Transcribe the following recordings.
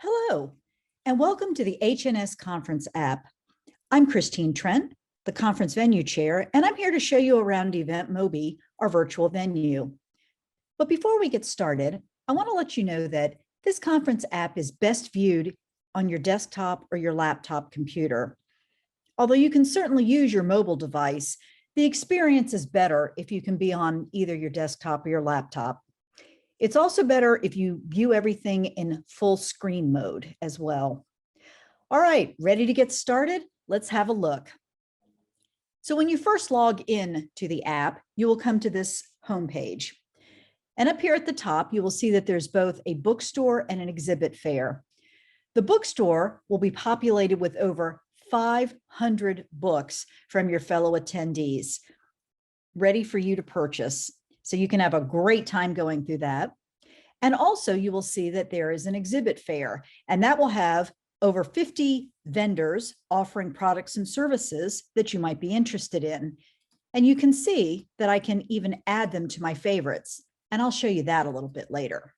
Hello, and welcome to the HNS Conference app. I'm Christine Trent, the conference venue chair, and I'm here to show you around EventMobi, our virtual venue. But before we get started, I want to let you know that this conference app is best viewed on your desktop or your laptop computer. Although you can certainly use your mobile device, the experience is better if you can be on either your desktop or your laptop. It's also better if you view everything in full screen mode as well. All right, ready to get started? Let's have a look. So when you first log in to the app, you will come to this homepage. And up here at the top, you will see that there's both a bookstore and an exhibit fair. The bookstore will be populated with over 500 books from your fellow attendees, ready for you to purchase. So you can have a great time going through that. And also you will see that there is an exhibit fair, and that will have over 50 vendors offering products and services that you might be interested in. And you can see that I can even add them to my favorites, and I'll show you that a little bit later.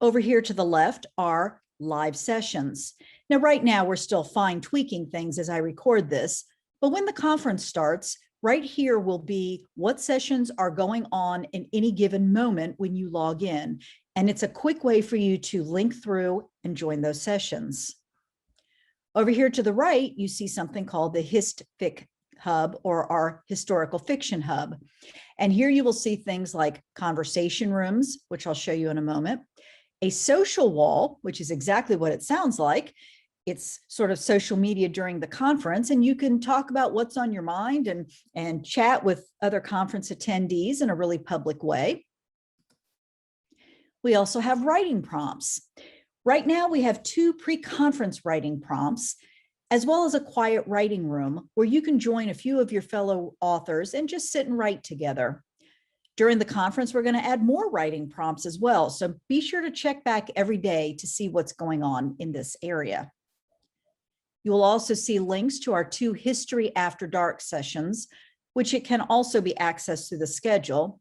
Over here to the left are live sessions. Now, right now, we're still fine tweaking things as I record this, but when the conference starts, right here will be what sessions are going on in any given moment when you log in. And it's a quick way for you to link through and join those sessions. Over here to the right, you see something called the HistFic Hub, or our Historical Fiction Hub. And here you will see things like conversation rooms, which I'll show you in a moment, a social wall, which is exactly what it sounds like. It's sort of social media during the conference, and you can talk about what's on your mind and chat with other conference attendees in a really public way. We also have writing prompts. Right now, we have 2 pre-conference writing prompts, as well as a quiet writing room where you can join a few of your fellow authors and just sit and write together. During the conference, we're going to add more writing prompts as well, so be sure to check back every day to see what's going on in this area. You will also see links to our 2 History After Dark sessions, which it can also be accessed through the schedule.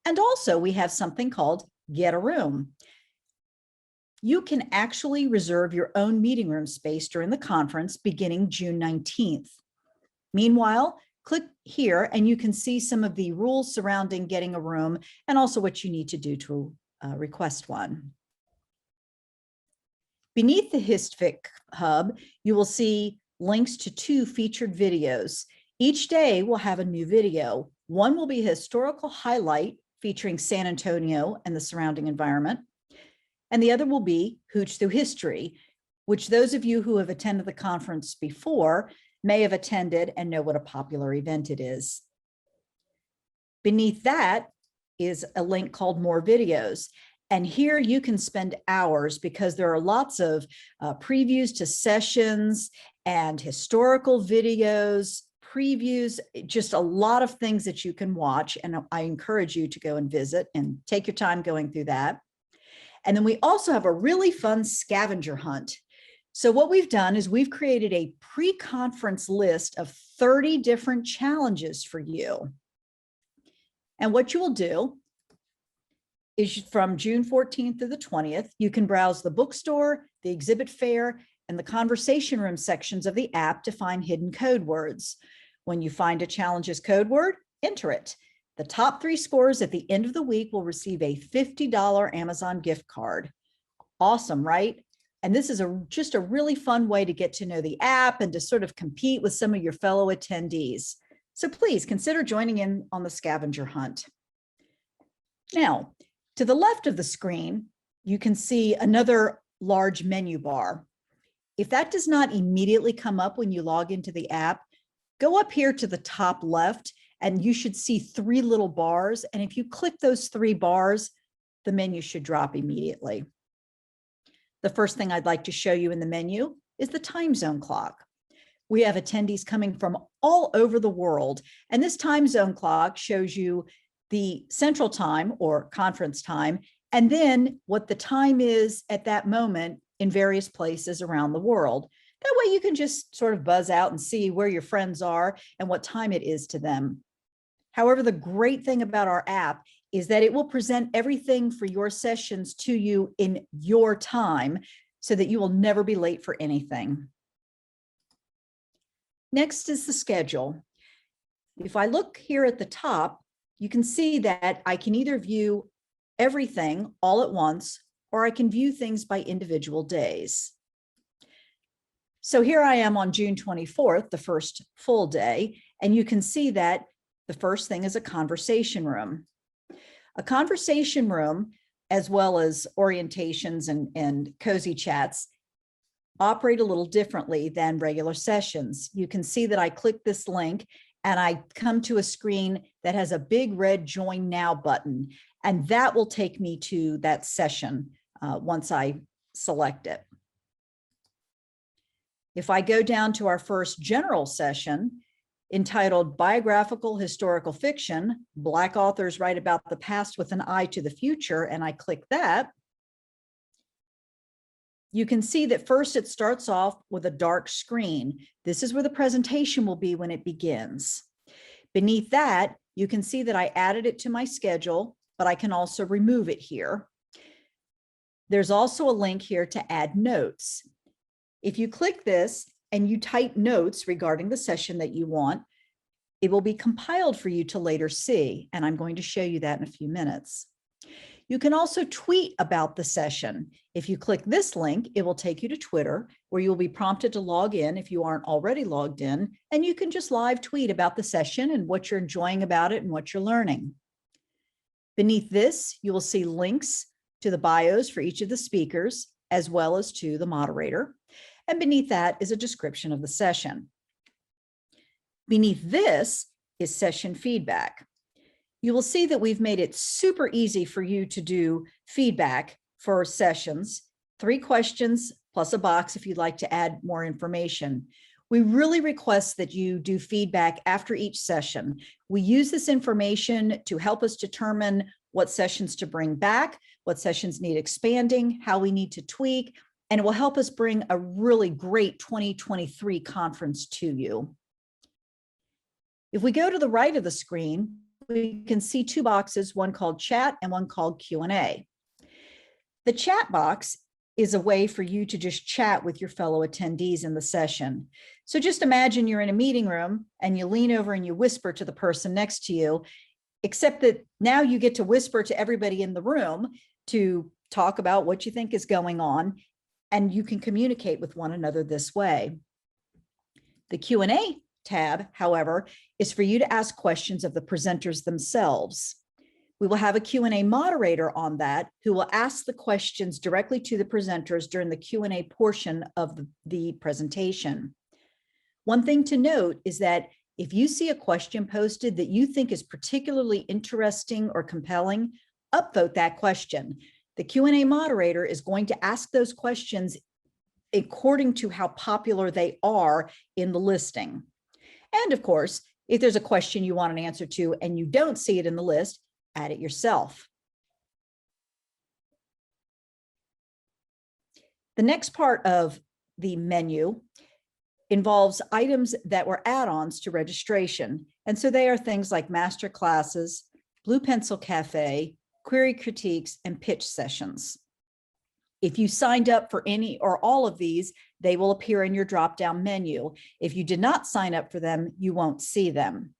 And also we have something called Get a Room. You can actually reserve your own meeting room space during the conference beginning June 19th. Meanwhile, click here and you can see some of the rules surrounding getting a room and also what you need to do to request one. Beneath the HistFic Hub, you will see links to 2 featured videos. Each day will have a new video. One will be a historical highlight featuring San Antonio and the surrounding environment. And the other will be Hooch Through History, which those of you who have attended the conference before may have attended and know what a popular event it is. Beneath that is a link called More Videos. And here you can spend hours because there are lots of previews to sessions and historical videos, previews, just a lot of things that you can watch. And I encourage you to go and visit and take your time going through that. And then we also have a really fun scavenger hunt. So what we've done is we've created a pre-conference list of 30 different challenges for you. And what you will do is from June 14th to the 20th, you can browse the bookstore, the exhibit fair, and the conversation room sections of the app to find hidden code words. When you find a challenge's code word, enter it. The top 3 scores at the end of the week will receive a $50 Amazon gift card. Awesome, right? And this is just a really fun way to get to know the app and to sort of compete with some of your fellow attendees. So please consider joining in on the scavenger hunt. Now, to the left of the screen, you can see another large menu bar. If that does not immediately come up when you log into the app, go up here to the top left and you should see 3 little bars. And if you click those 3 bars, the menu should drop immediately. The first thing I'd like to show you in the menu is the time zone clock. We have attendees coming from all over the world, and this time zone clock shows you the central time or conference time, and then what the time is at that moment in various places around the world. That way you can just sort of buzz out and see where your friends are and what time it is to them. However, the great thing about our app is that it will present everything for your sessions to you in your time so that you will never be late for anything. Next is the schedule. If I look here at the top, you can see that I can either view everything all at once, or I can view things by individual days. So here I am on June 24th, the first full day, and you can see that the first thing is a conversation room. A conversation room, as well as orientations and cozy chats, operate a little differently than regular sessions. You can see that I click this link and I come to a screen that has a big red Join Now button, and that will take me to that session once I select it. If I go down to our first general session entitled Biographical Historical Fiction, Black Authors Write About the Past with an Eye to the Future, and I click that, you can see that first it starts off with a dark screen. This is where the presentation will be when it begins. Beneath that, you can see that I added it to my schedule, but I can also remove it here. There's also a link here to add notes. If you click this and you type notes regarding the session that you want, it will be compiled for you to later see, and I'm going to show you that in a few minutes. You can also tweet about the session. If you click this link, it will take you to Twitter, where you'll be prompted to log in if you aren't already logged in, and you can just live tweet about the session and what you're enjoying about it and what you're learning. Beneath this, you will see links to the bios for each of the speakers, as well as to the moderator. And beneath that is a description of the session. Beneath this is session feedback. You will see that we've made it super easy for you to do feedback for sessions, 3 questions plus a box if you'd like to add more information. We really request that you do feedback after each session. We use this information to help us determine what sessions to bring back, what sessions need expanding, how we need to tweak, and it will help us bring a really great 2023 conference to you. If we go to the right of the screen, we can see 2 boxes, one called chat and one called Q&A. The chat box is a way for you to just chat with your fellow attendees in the session. So just imagine you're in a meeting room and you lean over and you whisper to the person next to you, except that now you get to whisper to everybody in the room to talk about what you think is going on, and you can communicate with one another this way. The Q&A tab, however, is for you to ask questions of the presenters themselves. We will have a Q&A moderator on that who will ask the questions directly to the presenters during the Q&A portion of the presentation. One thing to note is that if you see a question posted that you think is particularly interesting or compelling, upvote that question. The Q&A moderator is going to ask those questions according to how popular they are in the listing. And of course, if there's a question you want an answer to and you don't see it in the list, add it yourself. The next part of the menu involves items that were add-ons to registration. And so they are things like master classes, Blue Pencil Cafe, query critiques, and pitch sessions. If you signed up for any or all of these, they will appear in your drop-down menu. If you did not sign up for them, you won't see them.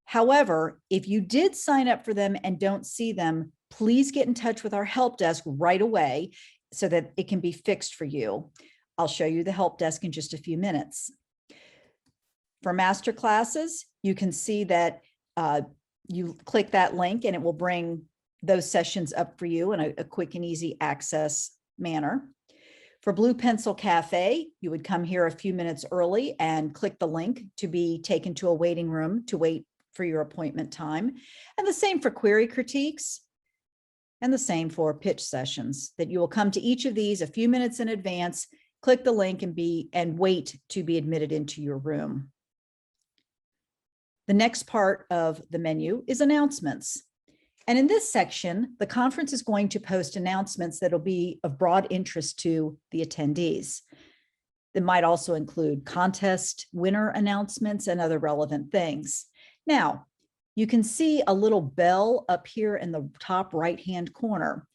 However, if you did sign up for them and don't see them, please get in touch with our help desk right away so that it can be fixed for you. I'll show you the help desk in just a few minutes. For master classes, you can see that you click that link and it will bring those sessions up for you in a quick and easy access manner. For Blue Pencil Cafe, you would come here a few minutes early and click the link to be taken to a waiting room to wait for your appointment time. And the same for query critiques, and the same for pitch sessions, that you will come to each of these a few minutes in advance, click the link and wait to be admitted into your room. The next part of the menu is announcements. And in this section, the conference is going to post announcements that will be of broad interest to the attendees. That might also include contest winner announcements and other relevant things. Now, you can see a little bell up here in the top right-hand corner.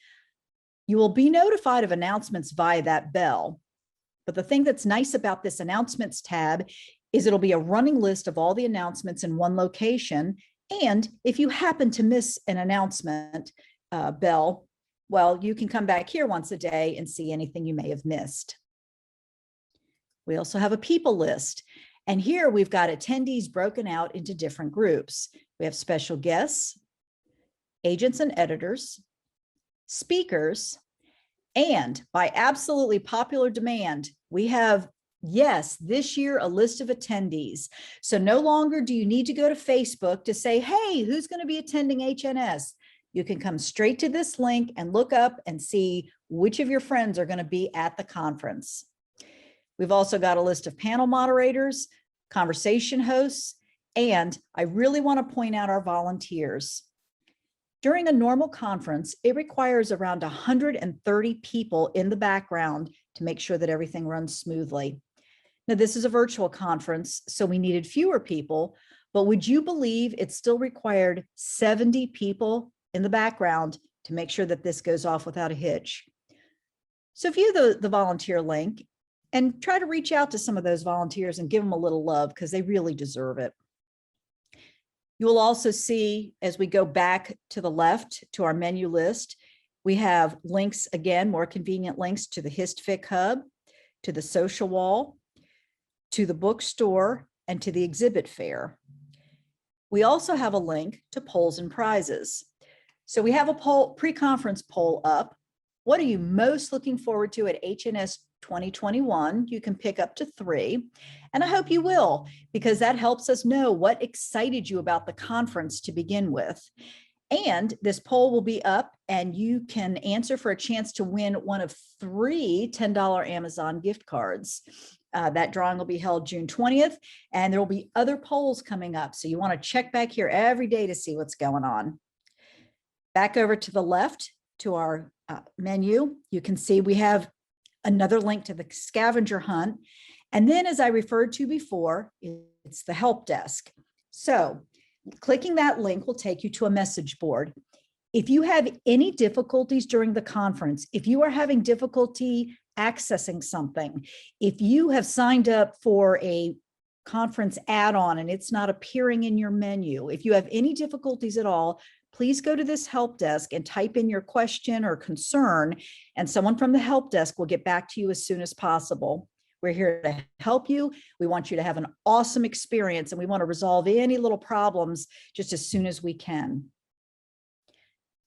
You will be notified of announcements via that bell. But the thing that's nice about this announcements tab is it'll be a running list of all the announcements in one location. And if you happen to miss an announcement bell, well, you can come back here once a day and see anything you may have missed. We also have a people list. And here we've got attendees broken out into different groups. We have special guests, agents and editors, speakers, and by absolutely popular demand, we have, yes, this year, a list of attendees. So no longer do you need to go to Facebook to say, hey, who's going to be attending HNS? You can come straight to this link and look up and see which of your friends are going to be at the conference. We've also got a list of panel moderators, conversation hosts, and I really want to point out our volunteers. During a normal conference, it requires around 130 people in the background to make sure that everything runs smoothly. Now, this is a virtual conference, so we needed fewer people, but would you believe it still required 70 people in the background to make sure that this goes off without a hitch? So view the volunteer link and try to reach out to some of those volunteers and give them a little love because they really deserve it. You will also see, as we go back to the left to our menu list, we have links, again, more convenient links to the HistFic Hub, to the social wall, to the bookstore, and to the exhibit fair. We also have a link to polls and prizes. So we have a poll, pre-conference poll up. What are you most looking forward to at HNS 2021? You can pick up to 3, and I hope you will, because that helps us know what excited you about the conference to begin with. And this poll will be up and you can answer for a chance to win one of 3 $10 Amazon gift cards. That drawing will be held June 20th, and there will be other polls coming up. So you want to check back here every day to see what's going on. Back over to the left to our menu, you can see we have another link to the scavenger hunt. And then, as I referred to before, it's the help desk. So clicking that link will take you to a message board. If you have any difficulties during the conference, if you are having difficulty accessing something, if you have signed up for a conference add-on and it's not appearing in your menu, if you have any difficulties at all, please go to this help desk and type in your question or concern, and someone from the help desk will get back to you as soon as possible. We're here to help you. We want you to have an awesome experience, and we want to resolve any little problems just as soon as we can.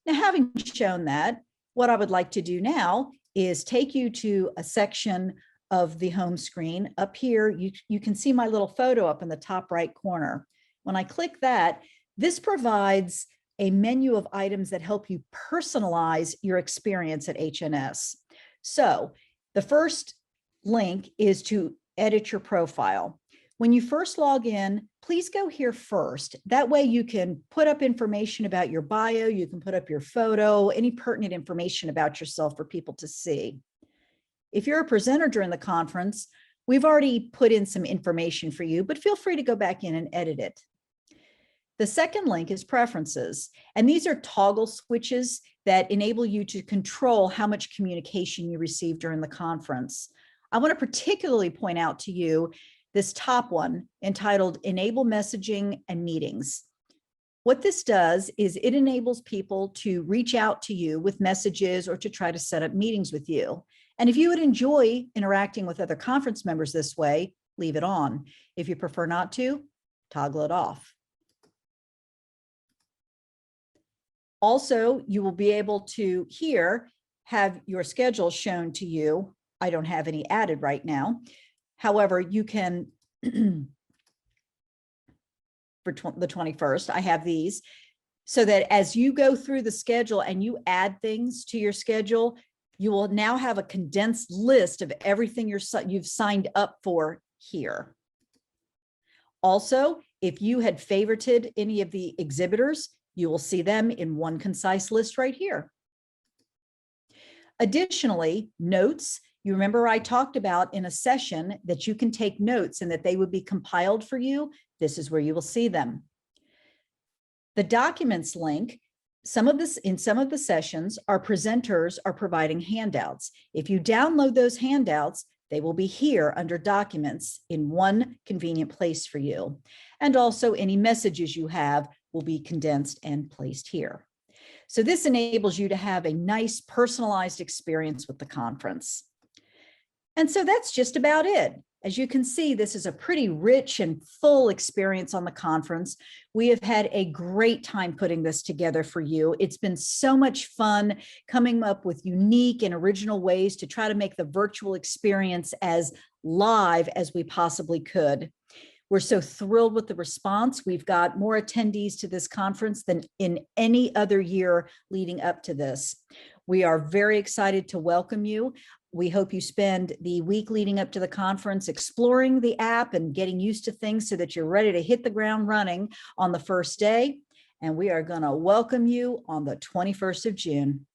Now, having shown that, what I would like to do now is take you to a section of the home screen. Up here, you can see my little photo up in the top right corner. When I click that, this provides a menu of items that help you personalize your experience at HNS. So the first link is to edit your profile. When you first log in, please go here first. That way you can put up information about your bio, you can put up your photo, any pertinent information about yourself for people to see. If you're a presenter during the conference, we've already put in some information for you, but feel free to go back in and edit it. The second link is preferences, and these are toggle switches that enable you to control how much communication you receive during the conference. I want to particularly point out to you this top one entitled Enable Messaging and Meetings. What this does is it enables people to reach out to you with messages or to try to set up meetings with you. And if you would enjoy interacting with other conference members this way, leave it on. If you prefer not to, toggle it off. Also, you will be able to here have your schedule shown to you. I don't have any added right now. However, you can, for the 21st, I have these so that as you go through the schedule and you add things to your schedule, you will now have a condensed list of everything you've signed up for here. Also, if you had favorited any of the exhibitors, you will see them in one concise list right here. Additionally, notes, you remember I talked about in a session that you can take notes and that they would be compiled for you. This is where you will see them. The documents link, in some of the sessions, our presenters are providing handouts. If you download those handouts, they will be here under documents in one convenient place for you. And also any messages you have will be condensed and placed here. So this enables you to have a nice personalized experience with the conference. And so that's just about it. As you can see, this is a pretty rich and full experience on the conference. We have had a great time putting this together for you. It's been so much fun coming up with unique and original ways to try to make the virtual experience as live as we possibly could. We're so thrilled with the response. We've got more attendees to this conference than in any other year leading up to this. We are very excited to welcome you. We hope you spend the week leading up to the conference exploring the app and getting used to things so that you're ready to hit the ground running on the first day. And we are going to welcome you on the 21st of June.